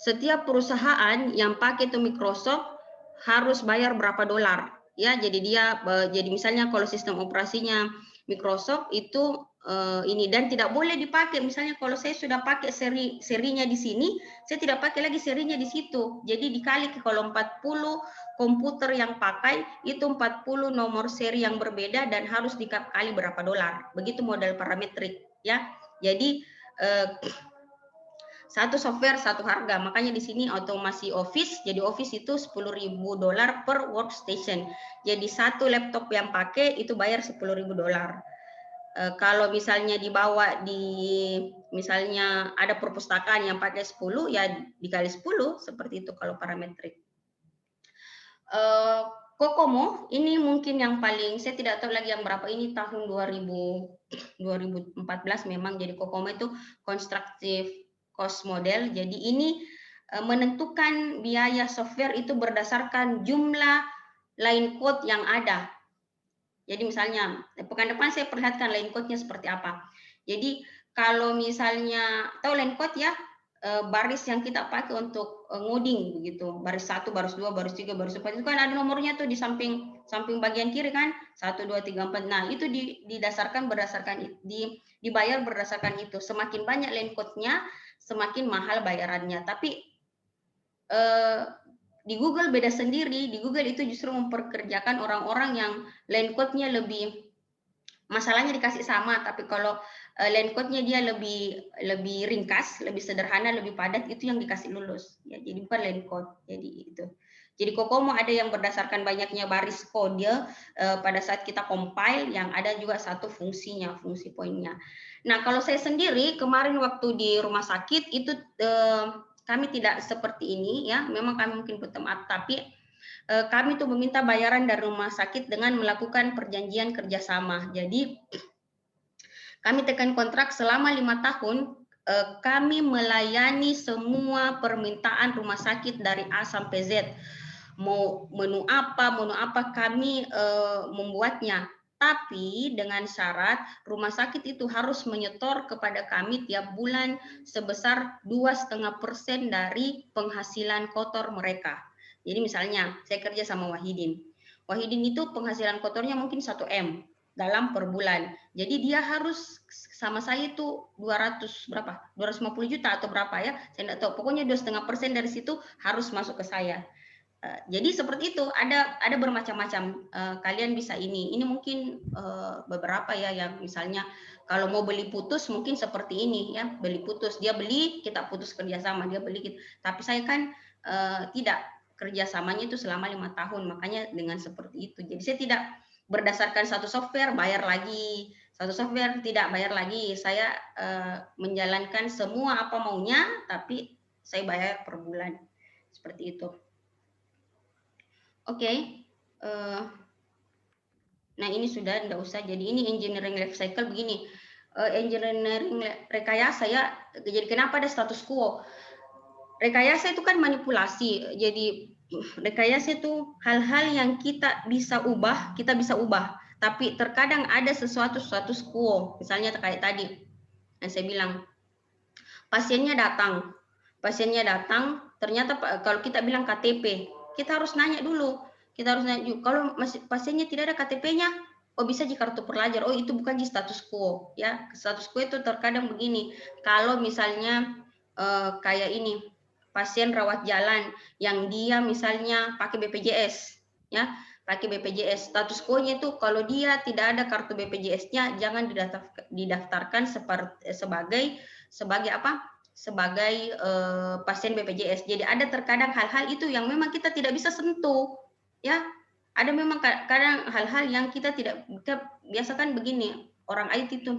setiap perusahaan yang pakai itu Microsoft harus bayar berapa dolar ya. Jadi misalnya kalau sistem operasinya Microsoft itu ini, dan tidak boleh dipakai. Misalnya kalau saya sudah pakai serinya di sini, saya tidak pakai lagi serinya di situ. Jadi dikali kalau 40 komputer yang pakai itu 40 nomor seri yang berbeda dan harus dikali berapa dolar. Begitu model parametrik ya. Jadi satu software satu harga, makanya di sini otomasi Office. Jadi Office itu 10.000 dolar per workstation. Jadi satu laptop yang pakai itu bayar 10.000 dolar. Kalau misalnya dibawa misalnya ada perpustakaan yang pakai 10 ya dikali 10 seperti itu kalau parametrik. Kokomo ini mungkin yang paling, saya tidak tahu lagi yang berapa, ini tahun 2014 memang. Jadi Kokomo itu constructive cost model. Jadi ini menentukan biaya software itu berdasarkan jumlah line code yang ada. Jadi misalnya pekan depan saya perlihatkan line code-nya seperti apa. Jadi kalau misalnya tahu line code ya, baris yang kita pakai untuk ngoding begitu, baris 1, baris 2, baris 3, baris 4 itu kan ada nomornya tuh di samping samping bagian kiri kan 1 2 3 4. Nah, itu didasarkan dibayar berdasarkan itu. Semakin banyak line code-nya, semakin mahal bayarannya. Tapi di Google beda sendiri. Di Google itu justru memperkerjakan orang-orang yang line code-nya lebih, masalahnya dikasih sama, tapi kalau line code-nya dia lebih ringkas, lebih sederhana, lebih padat, itu yang dikasih lulus. Ya, jadi bukan line code. Jadi itu. Jadi Kokomo ada yang berdasarkan banyaknya baris kode pada saat kita compile, yang ada juga satu fungsinya, fungsi poinnya. Nah, kalau saya sendiri kemarin waktu di rumah sakit itu kami tidak seperti ini ya, memang kami mungkin bottom up, tapi kami tuh meminta bayaran dari rumah sakit dengan melakukan perjanjian kerjasama. Jadi kami tekan kontrak selama 5 tahun, kami melayani semua permintaan rumah sakit dari A sampai Z. Mau menu apa kami membuatnya. Tapi dengan syarat rumah sakit itu harus menyetor kepada kami tiap bulan sebesar 2,5% dari penghasilan kotor mereka. Jadi misalnya saya kerja sama Wahidin. Wahidin itu penghasilan kotornya mungkin 1 M dalam per bulan. Jadi dia harus sama saya itu 200 berapa? 250 juta atau berapa ya? Saya tidak tahu. Pokoknya 2,5% dari situ harus masuk ke saya. Jadi seperti itu, ada bermacam-macam. Kalian bisa ini mungkin beberapa ya, yang misalnya kalau mau beli putus mungkin seperti ini ya, beli putus, dia beli kita putus kerjasama, dia beli. Tapi saya kan tidak, kerjasamanya itu selama 5 tahun, makanya dengan seperti itu. Jadi saya tidak berdasarkan satu software bayar lagi, satu software tidak bayar lagi. Saya menjalankan semua apa maunya, tapi saya bayar per bulan seperti itu. Oke, nah ini sudah tidak usah. Jadi ini engineering life cycle begini. Engineering rekayasa ya. Jadi kenapa ada status quo? Rekayasa itu kan manipulasi. Jadi rekayasa itu hal-hal yang kita bisa ubah, Tapi terkadang ada sesuatu status quo. Misalnya kayak tadi yang saya bilang, pasiennya datang, ternyata kalau kita bilang KTP, kita harus nanya dulu. Kalau pasiennya tidak ada KTP-nya, oh bisa di kartu pelajar, oh itu bukan di status quo ya. Status quo itu terkadang begini, kalau misalnya kayak ini pasien rawat jalan yang dia misalnya pakai BPJS ya, pakai BPJS, status quo-nya itu kalau dia tidak ada kartu BPJS-nya jangan didaftarkan sebagai apa? Sebagai pasien BPJS. Jadi ada terkadang hal-hal itu yang memang kita tidak bisa sentuh ya. Ada memang kadang hal-hal yang kita tidak, biasakan begini orang IT itu,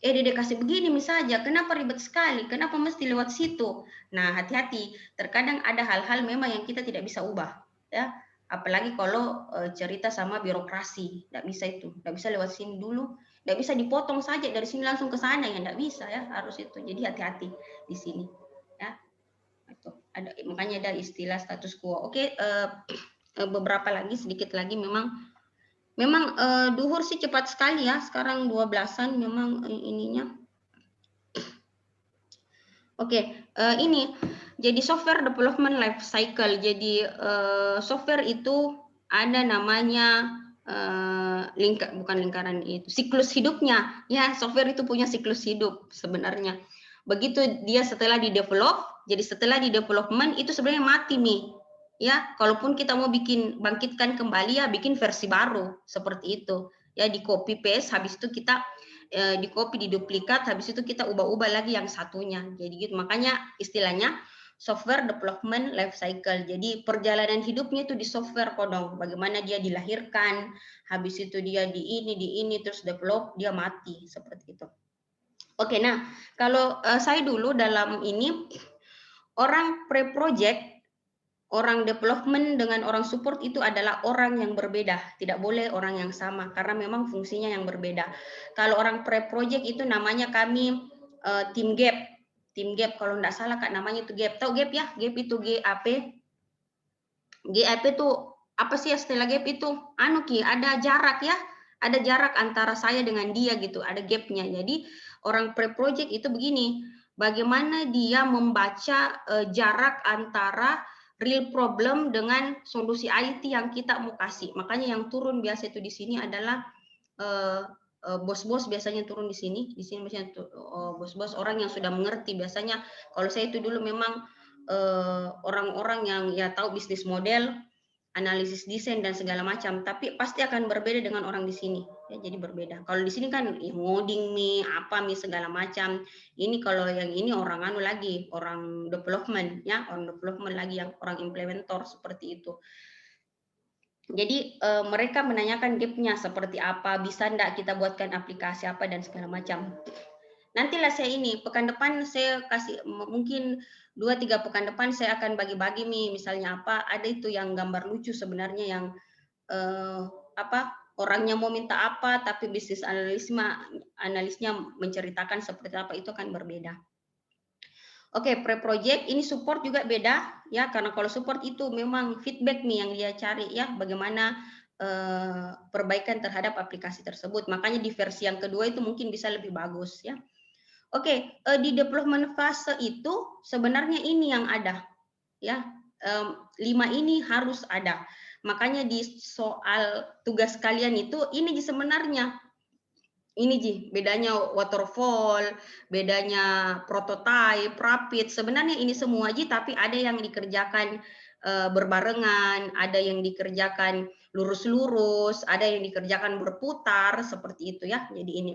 Dede kasih begini saja, kenapa ribet sekali, kenapa mesti lewat situ. Nah, hati-hati, terkadang ada hal-hal memang yang kita tidak bisa ubah ya, apalagi kalau cerita sama birokrasi, tidak bisa itu, tidak bisa lewat sini dulu, tidak bisa dipotong saja dari sini langsung ke sana, ya tidak bisa ya, harus itu. Jadi hati-hati di sini ya. Itu ada, makanya ada istilah status quo. Oke, beberapa lagi, sedikit lagi, memang duhur sih cepat sekali ya, sekarang 12-an memang ininya. Oke, ini jadi software development life cycle. Jadi software itu ada namanya bukan lingkaran itu, siklus hidupnya ya. Software itu punya siklus hidup sebenarnya. Begitu dia setelah di develop, jadi setelah di development itu sebenarnya mati nih ya. Kalaupun kita mau bangkitkan kembali ya, bikin versi baru seperti itu ya, di copy paste, habis itu kita di copy, di duplikat, habis itu kita ubah-ubah lagi yang satunya. Jadi gitu, makanya istilahnya software development life cycle. Jadi perjalanan hidupnya itu di software kodong. Bagaimana dia dilahirkan, habis itu dia di ini, terus develop, dia mati seperti itu. Oke, nah kalau saya dulu dalam ini, orang pre-project, orang development dengan orang support itu adalah orang yang berbeda, tidak boleh orang yang sama karena memang fungsinya yang berbeda. Kalau orang pre-project itu namanya kami tim gap. Tim gap kalau tidak salah Kak namanya itu gap. Tahu gap ya? Gap itu GAP. GAP itu apa sih ya, setelah gap itu? Ada jarak ya. Ada jarak antara saya dengan dia gitu, ada gapnya. Jadi orang pre-project itu begini, bagaimana dia membaca jarak antara real problem dengan solusi IT yang kita mau kasih. Makanya yang turun biasa itu di sini adalah bos-bos biasanya turun di sini. Di sini biasanya bos-bos orang yang sudah mengerti. Biasanya kalau saya itu dulu memang orang-orang yang ya tahu bisnis model, analisis desain dan segala macam, tapi pasti akan berbeda dengan orang di sini. Ya, jadi berbeda. Kalau di sini kan ngoding mi, apa mi segala macam. Ini kalau yang ini orang anu lagi, orang development ya, orang development lagi yang orang implementer seperti itu. Jadi mereka menanyakan gapnya seperti apa, bisa enggak kita buatkan aplikasi apa dan segala macam. Nantilah saya ini pekan depan saya kasih mungkin 2-3 pekan depan saya akan bagi-bagi nih misalnya apa ada itu yang gambar lucu sebenarnya yang apa orangnya mau minta apa tapi bisnis analisnya menceritakan seperti apa itu akan berbeda. Oke, pre-project ini support juga beda ya karena kalau support itu memang feedback nih yang dia cari ya bagaimana perbaikan terhadap aplikasi tersebut. Makanya di versi yang kedua itu mungkin bisa lebih bagus ya. Oke, di development fase itu sebenarnya ini yang ada ya. 5 ini harus ada. Makanya di soal tugas kalian itu ini sebenarnya ini bedanya waterfall, bedanya prototype, rapid. Sebenarnya ini semua tapi ada yang dikerjakan berbarengan, ada yang dikerjakan lurus-lurus, ada yang dikerjakan berputar seperti itu ya. Jadi ini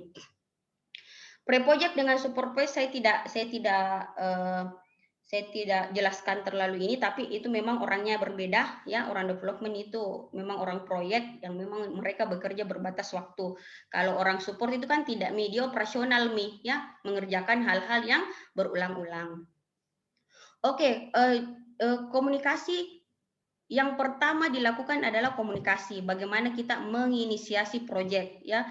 pre-project dengan supervise saya tidak jelaskan terlalu ini, tapi itu memang orangnya berbeda ya. Orang development itu memang orang proyek yang memang mereka bekerja berbatas waktu. Kalau orang support itu kan tidak media operasional ya, mengerjakan hal-hal yang berulang-ulang. Oke, komunikasi yang pertama dilakukan adalah komunikasi. Bagaimana kita menginisiasi proyek ya.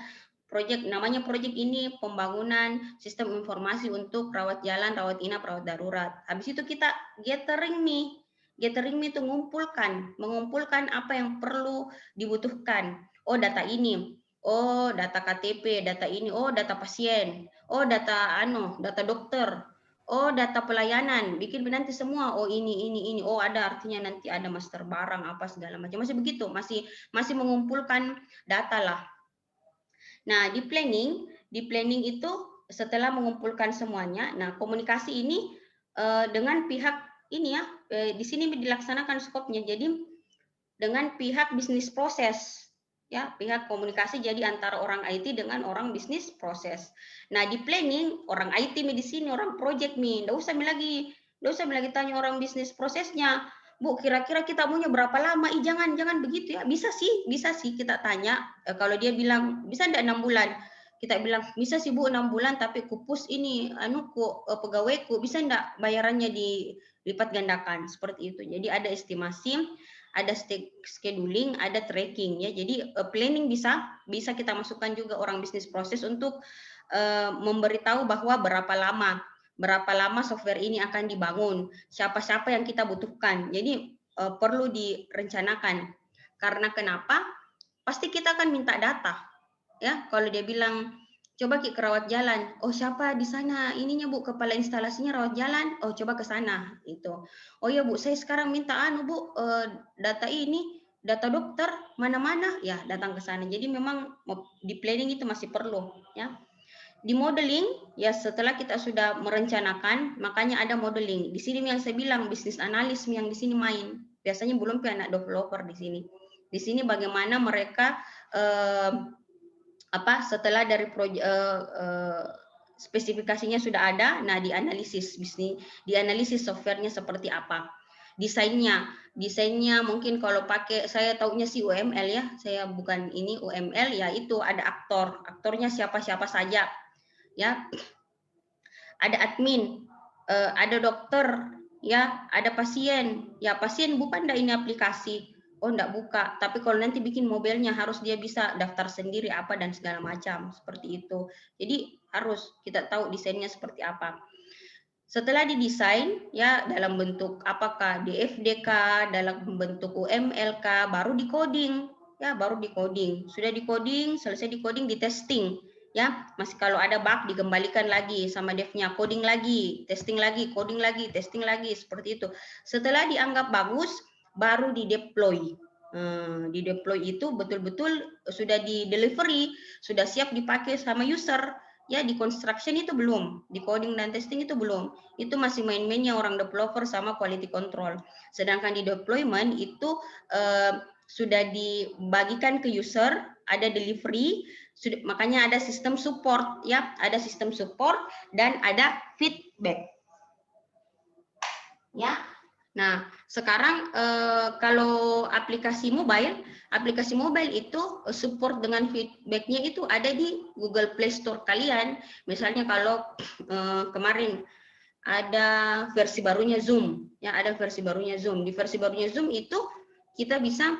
Namanya proyek ini pembangunan sistem informasi untuk rawat jalan, rawat inap, rawat darurat. Habis itu kita gathering itu mengumpulkan apa yang perlu dibutuhkan. Oh data ini, oh data KTP, data ini, oh data pasien, oh data data dokter, oh data pelayanan, bikin nanti semua. Oh ini, oh ada artinya nanti ada master barang apa segala macam. Masih begitu, masih mengumpulkan data lah. Nah, di planning itu setelah mengumpulkan semuanya, nah komunikasi ini dengan pihak ini ya, di sini dilaksanakan skopnya. Jadi dengan pihak bisnis proses, ya pihak komunikasi jadi antara orang IT dengan orang bisnis proses. Nah di planning orang IT di sini, orang project nggak usah lagi tanya orang bisnis prosesnya. Bu, kira-kira kita maunya berapa lama? Jangan begitu ya. Bisa sih kita tanya. Kalau dia bilang bisa enggak 6 bulan, kita bilang bisa sih Bu 6 bulan, tapi kupus ini pegawaiku bisa enggak bayarannya dilipat gandakan seperti itu. Jadi ada estimasi, ada scheduling, ada tracking ya. Jadi planning bisa kita masukkan juga orang bisnis proses untuk memberitahu bahwa berapa lama software ini akan dibangun, siapa-siapa yang kita butuhkan. Jadi perlu direncanakan. Karena kenapa? Pasti kita akan minta data. Ya, kalau dia bilang coba ke rawat jalan. Oh, siapa di sana? Ininya Bu, kepala instalasinya rawat jalan. Oh, coba ke sana itu. Oh ya Bu, saya sekarang minta Bu, data ini, data dokter mana-mana ya, datang ke sana. Jadi memang di planning itu masih perlu ya. Di modeling ya setelah kita sudah merencanakan, makanya ada modeling. Di sini yang saya bilang bisnis analis yang di sini main. Biasanya belum anak developer di sini. Di sini bagaimana mereka setelah dari spesifikasinya sudah ada, nah dianalisis softwarenya seperti apa. Desainnya mungkin kalau pakai, saya taunya sih UML ya, saya bukan ini UML ya, itu ada aktornya siapa-siapa saja ya, ada admin, ada dokter ya, ada pasien ya, pasien bukan enggak ini aplikasi, oh enggak buka, tapi kalau nanti bikin mobilnya harus dia bisa daftar sendiri apa dan segala macam seperti itu. Jadi harus kita tahu desainnya seperti apa. Setelah didesain ya dalam bentuk apakah DFD kah, dalam bentuk UML kah, baru di coding ya, baru di coding. Sudah di coding, selesai di coding, di testing Ya, masih kalau ada bug dikembalikan lagi sama devnya, coding lagi, testing lagi, coding lagi, testing lagi, seperti itu. Setelah dianggap bagus, baru di deploy. Di deploy itu betul-betul sudah di delivery, sudah siap dipakai sama user. Ya, di construction itu belum, di coding dan testing itu belum. Itu masih main-mainnya orang developer sama quality control. Sedangkan di deployment itu sudah dibagikan ke user, ada delivery, makanya ada sistem support, ya, ada sistem support dan ada feedback, ya. Nah, sekarang kalau aplikasi mobile itu support dengan feedbacknya itu ada di Google Play Store kalian. Misalnya kalau kemarin ada versi barunya Zoom, ya, ada versi barunya Zoom. Di versi barunya Zoom itu kita bisa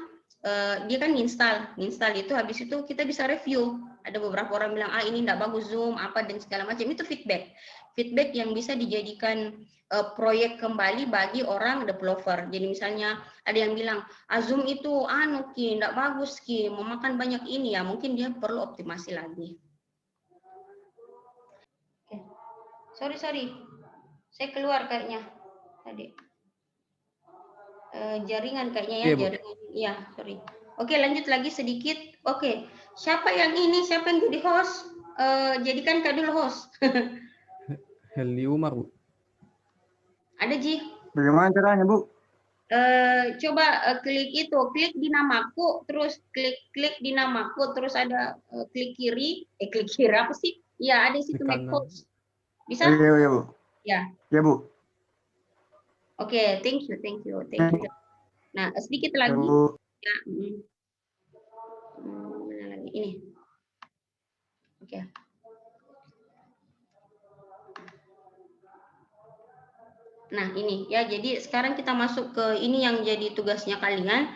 dia kan install itu, habis itu kita bisa review. Ada beberapa orang bilang ini enggak bagus Zoom apa dan segala macam, itu feedback yang bisa dijadikan proyek kembali bagi orang developer. Jadi misalnya ada yang bilang Zoom itu ki enggak bagus ki, memakan banyak ini, ya mungkin dia perlu optimasi lagi. Sorry saya keluar kayaknya tadi. Jaringan kayaknya ya, jaringan. Iya, sorry. Oke, lanjut lagi sedikit. Oke, siapa yang jadi host? Jadikan Kak dulu host. Heli Umar, Bu. Ada, Ji. Bagaimana caranya, Bu? Coba klik di namaku, terus klik di namaku, terus ada klik kiri apa sih? Iya, ada situ make host. Bisa? Iya, Bu. Ya. Ya, Bu. Oke, thank you. Nah, sedikit lagi. Ya, ini. Oke. Nah, ini ya, jadi sekarang kita masuk ke ini yang jadi tugasnya kalian.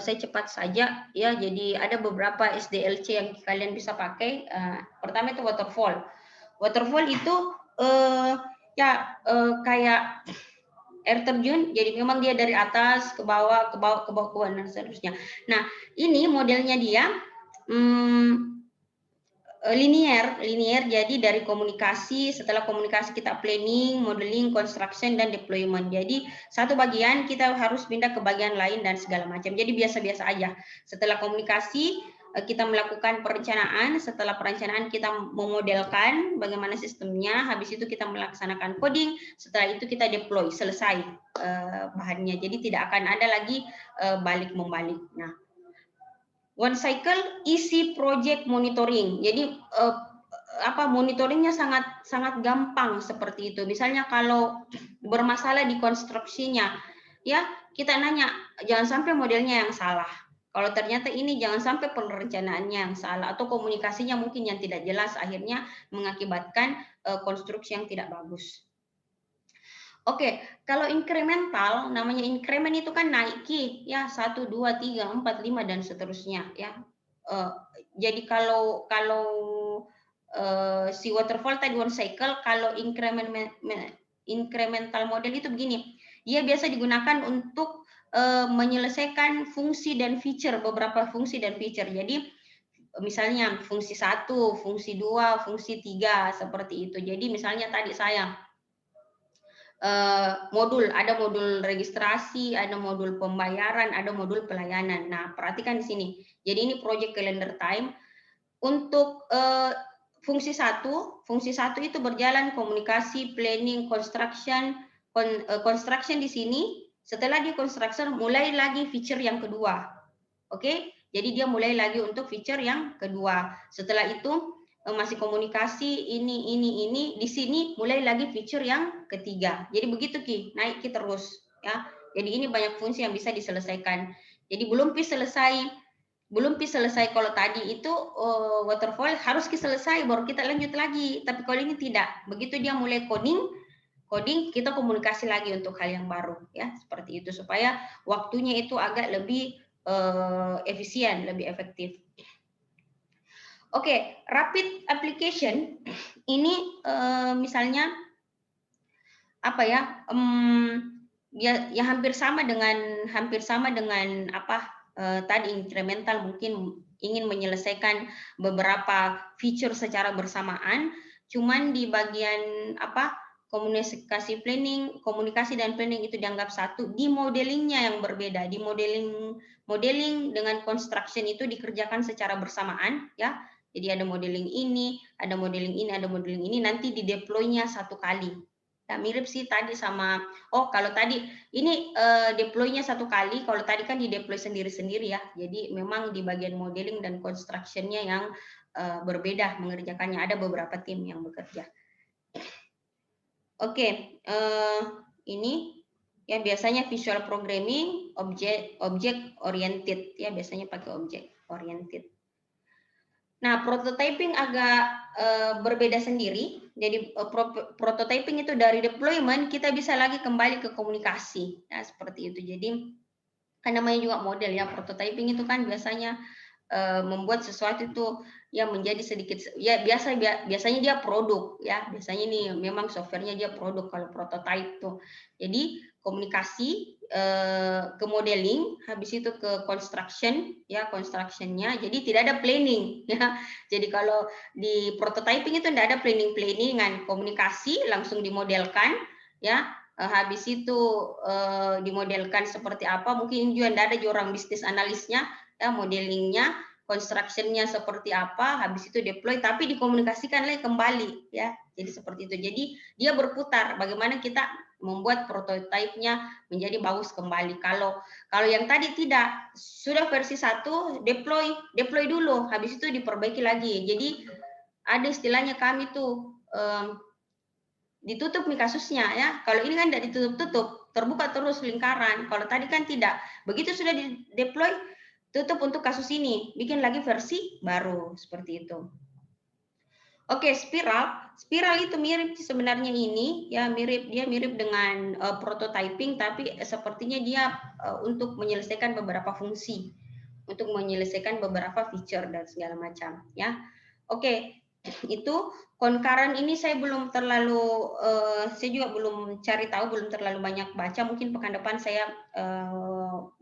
Saya cepat saja ya, jadi ada beberapa SDLC yang kalian bisa pakai. Pertama itu waterfall. Waterfall itu kayak air terjun, jadi memang dia dari atas ke bawah dan seterusnya. Nah, ini modelnya dia linear, jadi dari komunikasi, setelah komunikasi kita planning, modeling, construction, dan deployment. Jadi satu bagian kita harus pindah ke bagian lain dan segala macam. Jadi biasa-biasa aja. Setelah komunikasi kita melakukan perencanaan, setelah perencanaan kita memodelkan bagaimana sistemnya, habis itu kita melaksanakan coding, setelah itu kita deploy, selesai bahannya. Jadi tidak akan ada lagi balik-membalik. Nah, one cycle isi project monitoring. Jadi monitoringnya sangat gampang seperti itu. Misalnya kalau bermasalah di konstruksinya, ya kita nanya, jangan sampai modelnya yang salah. Kalau ternyata ini jangan sampai perencanaannya yang salah atau komunikasinya mungkin yang tidak jelas, akhirnya mengakibatkan konstruksi yang tidak bagus. Oke, kalau incremental, namanya increment itu kan naik ya 1, 2, 3, 4, 5 dan seterusnya ya. Jadi kalau si waterfall tadi one cycle, kalau incremental model itu begini. Dia biasa digunakan untuk menyelesaikan fungsi dan feature, beberapa fungsi dan feature. Jadi misalnya fungsi 1, fungsi 2, fungsi 3 seperti itu. Jadi misalnya tadi saya ada modul registrasi, ada modul pembayaran, ada modul pelayanan. Nah, perhatikan di sini. Jadi ini project calendar time. Untuk fungsi satu itu berjalan komunikasi, planning, construction di sini. Setelah di construction, mulai lagi feature yang kedua. Oke? Jadi dia mulai lagi untuk feature yang kedua. Setelah itu masih komunikasi ini di sini mulai lagi feature yang ketiga. Jadi begitu Ki, naik Ki terus ya. Jadi ini banyak fungsi yang bisa diselesaikan. Jadi belum selesai kalau tadi itu waterfall harus selesai baru kita lanjut lagi. Tapi kalau ini tidak. Begitu dia mulai coding kita komunikasi lagi untuk hal yang baru ya, seperti itu supaya waktunya itu agak lebih efisien, lebih efektif. Oke, rapid application ini misalnya apa ya? Ya hampir sama dengan tadi incremental, mungkin ingin menyelesaikan beberapa feature secara bersamaan, cuman di bagian apa komunikasi dan planning itu dianggap satu, di modelingnya yang berbeda, di modeling dengan construction itu dikerjakan secara bersamaan, ya. Jadi ada modeling ini, ada modeling ini, ada modeling ini, nanti di deploy-nya satu kali. Ya, mirip sih tadi sama, kalau tadi ini deploy-nya satu kali, kalau tadi kan di deploy sendiri-sendiri ya. Jadi memang di bagian modeling dan construction-nya yang berbeda mengerjakannya. Ada beberapa tim yang bekerja. Oke, ini ya biasanya visual programming, object oriented ya, biasanya pakai object oriented. Nah, prototyping agak berbeda sendiri. Jadi prototyping itu dari deployment kita bisa lagi kembali ke komunikasi, ya seperti itu. Jadi kan namanya juga model ya, prototyping itu kan biasanya membuat sesuatu itu yang menjadi sedikit ya biasanya dia produk ya, biasanya nih memang softwarenya dia produk kalau prototype tuh. Jadi komunikasi ke modeling, habis itu ke construction ya, constructionnya. Jadi tidak ada planning ya. Jadi kalau di prototyping itu tidak ada planningan, komunikasi langsung dimodelkan ya. Habis itu dimodelkan seperti apa, mungkin juga tidak ada orang bisnis analisnya ya, modelingnya, construction-nya seperti apa, habis itu deploy, tapi dikomunikasikan lagi kembali ya. Jadi seperti itu. Jadi dia berputar bagaimana kita membuat prototipe-nya menjadi bagus kembali. Kalau yang tadi tidak, sudah versi 1 deploy dulu, habis itu diperbaiki lagi. Jadi ada istilahnya kami tuh ditutup nih kasusnya ya. Kalau ini kan tidak ditutup-tutup, terbuka terus lingkaran. Kalau tadi kan tidak. Begitu sudah di deploy, tutup untuk kasus ini, bikin lagi versi baru seperti itu. Oke, spiral itu mirip sebenarnya ini ya, dia mirip dengan prototyping, tapi sepertinya dia untuk menyelesaikan beberapa fungsi, untuk menyelesaikan beberapa feature dan segala macam ya. Oke, itu concurrent ini saya belum terlalu saya juga belum cari tahu, belum terlalu banyak baca. Mungkin pekan depan saya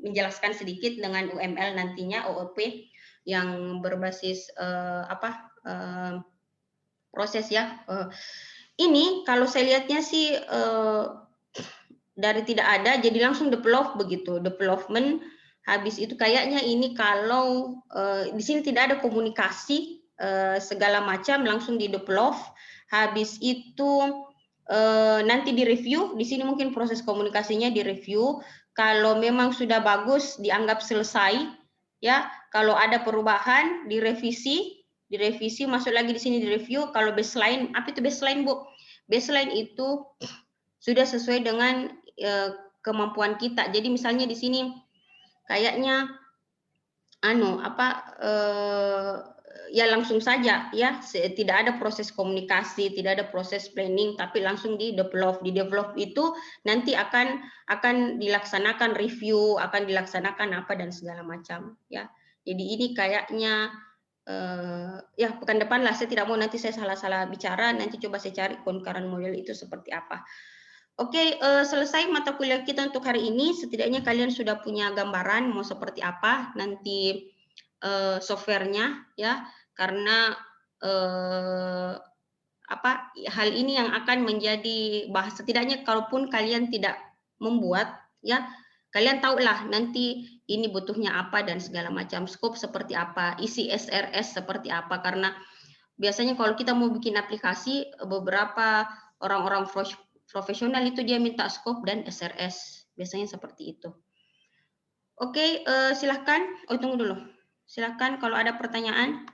menjelaskan sedikit dengan UML nantinya, OOP yang berbasis proses ya. Ini kalau saya lihatnya sih dari tidak ada jadi langsung develop begitu, development. Habis itu kayaknya ini kalau di sini tidak ada komunikasi segala macam, langsung di develop. Habis itu nanti di review, di sini mungkin proses komunikasinya di review. Kalau memang sudah bagus dianggap selesai ya. Kalau ada perubahan direvisi masuk lagi di sini di review. Kalau baseline, apa itu baseline Bu? Baseline itu sudah sesuai dengan kemampuan kita. Jadi misalnya di sini kayaknya ya langsung saja ya, tidak ada proses komunikasi, tidak ada proses planning, tapi langsung di develop. Di develop itu nanti akan dilaksanakan review, akan dilaksanakan apa dan segala macam ya. Jadi ini kayaknya ya pekan depan lah, saya tidak mau nanti saya salah-salah bicara, nanti coba saya cari concurrent model itu seperti apa. Oke, selesai mata kuliah kita untuk hari ini. Setidaknya kalian sudah punya gambaran mau seperti apa nanti softwarenya ya, karena hal ini yang akan menjadi bahas. Setidaknya kalaupun kalian tidak membuat ya, kalian tahulah nanti ini butuhnya apa dan segala macam, scope seperti apa, isi SRS seperti apa. Karena biasanya kalau kita mau bikin aplikasi, beberapa orang-orang profesional itu dia minta scope dan SRS, biasanya seperti itu. Oke, silahkan. Tunggu dulu. Silahkan kalau ada pertanyaan.